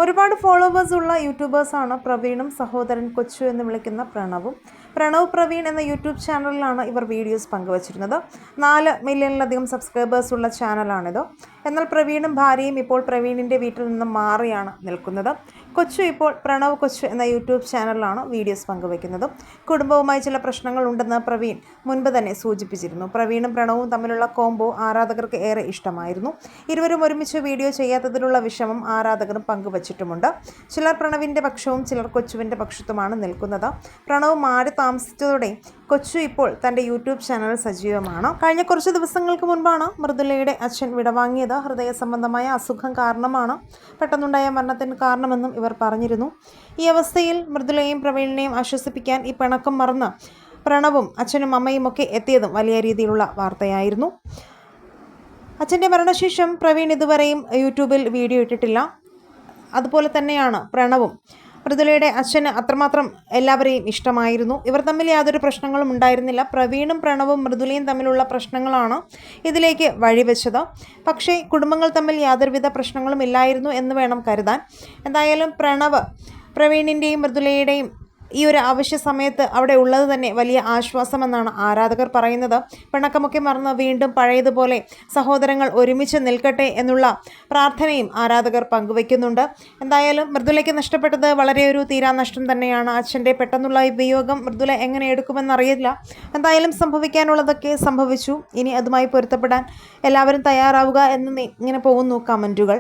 ഒരുപാട് ഫോളോവേഴ്സ് ഉള്ള യൂട്യൂബേഴ്സാണ് പ്രവീണും സഹോദരൻ കൊച്ചു എന്ന് വിളിക്കുന്ന പ്രണവും. പ്രണവ് പ്രവീൺ എന്ന യൂട്യൂബ് ചാനലിലാണ് ഇവർ വീഡിയോസ് പങ്കുവച്ചിരുന്നത്. 4 മില്യണിലധികം സബ്സ്ക്രൈബേഴ്സ് ഉള്ള ചാനലാണിത്. എന്നാൽ പ്രവീണും ഭാര്യയും ഇപ്പോൾ പ്രവീണിൻ്റെ വീട്ടിൽ നിന്നും മാറിയാണ് നിൽക്കുന്നത്. കൊച്ചു ഇപ്പോൾ പ്രണവ് കൊച്ചു എന്ന യൂട്യൂബ് ചാനലിലാണ് വീഡിയോസ് പങ്കുവയ്ക്കുന്നത്. കുടുംബവുമായി ചില പ്രശ്നങ്ങൾ ഉണ്ടെന്ന് പ്രവീൺ മുൻപ് തന്നെ സൂചിപ്പിച്ചിരുന്നു. പ്രവീണും പ്രണവും തമ്മിലുള്ള കോംബോ ആരാധകർക്ക് ഏറെ ഇഷ്ടമായിരുന്നു. ഇരുവരും ഒരുമിച്ച് വീഡിയോ ചെയ്യാത്തതിലുള്ള വിഷമം ആരാധകരും പങ്കുവച്ചിട്ടുമുണ്ട്. ചിലർ പ്രണവിൻ്റെ പക്ഷവും ചിലർ കൊച്ചുവിൻ്റെ പക്ഷത്തുമാണ് നിൽക്കുന്നത്. പ്രണവ് മാറി താമസിച്ചതോടെ കൊച്ചു ഇപ്പോൾ തൻ്റെ യൂട്യൂബ് ചാനൽ സജീവമാണ്. കഴിഞ്ഞ കുറച്ച് ദിവസങ്ങൾക്ക് മുൻപാണ് മൃദുലയുടെ അച്ഛൻ വിടവാങ്ങിയത്. ഹൃദയ സംബന്ധമായ അസുഖം കാരണമാണ് പെട്ടെന്നുണ്ടായ മരണത്തിന് കാരണമെന്നും ഇവർ പറഞ്ഞിരുന്നു. ഈ അവസ്ഥയിൽ മൃദുലയെയും പ്രവീണിനെയും ആശ്വസിപ്പിക്കാൻ ഈ പിണക്കം മറന്ന് പ്രണവും അച്ഛനും അമ്മയും ഒക്കെ എത്തിയതും വലിയ രീതിയിലുള്ള വാർത്തയായിരുന്നു. അച്ഛൻ്റെ മരണശേഷം പ്രവീൺ ഇതുവരെയും യൂട്യൂബിൽ വീഡിയോ ഇട്ടിട്ടില്ല. അതുപോലെ തന്നെയാണ് പ്രണവും. മൃദുലയുടെ അച്ഛന് അത്രമാത്രം എല്ലാവരെയും ഇഷ്ടമായിരുന്നു. ഇവർ തമ്മിൽ യാതൊരു പ്രശ്നങ്ങളും ഉണ്ടായിരുന്നില്ല. പ്രവീണും പ്രണവും മൃദുലയും തമ്മിലുള്ള പ്രശ്നങ്ങളാണ് ഇതിലേക്ക് വഴിവെച്ചത്. പക്ഷേ കുടുംബങ്ങൾ തമ്മിൽ യാതൊരുവിധ പ്രശ്നങ്ങളും ഇല്ലായിരുന്നു എന്ന് വേണം കരുതാൻ. എന്തായാലും പ്രണവ് പ്രവീണിൻ്റെയും മൃദുലയുടെയും ഈ ഒരു ആവശ്യ സമയത്ത് അവിടെ ഉള്ളത് തന്നെ വലിയ ആശ്വാസമെന്നാണ് ആരാധകർ പറയുന്നത്. പിണക്കമൊക്കെ മറന്ന് വീണ്ടും പഴയതുപോലെ സഹോദരങ്ങൾ ഒരുമിച്ച് നിൽക്കട്ടെ എന്നുള്ള പ്രാർത്ഥനയും ആരാധകർ പങ്കുവയ്ക്കുന്നുണ്ട്. എന്തായാലും മൃദുലയ്ക്ക് നഷ്ടപ്പെട്ടത് വളരെ ഒരു തീരാനഷ്ടം തന്നെയാണ്. അച്ഛൻ്റെ പെട്ടെന്നുള്ള ഈ വിയോഗം മൃദുല എങ്ങനെ എടുക്കുമെന്നറിയില്ല. എന്തായാലും സംഭവിക്കാനുള്ളതൊക്കെ സംഭവിച്ചു. ഇനി അതുമായി പൊരുത്തപ്പെടാൻ എല്ലാവരും തയ്യാറാവുക എന്ന് ഇങ്ങനെ പോകുന്നു കമൻറ്റുകൾ.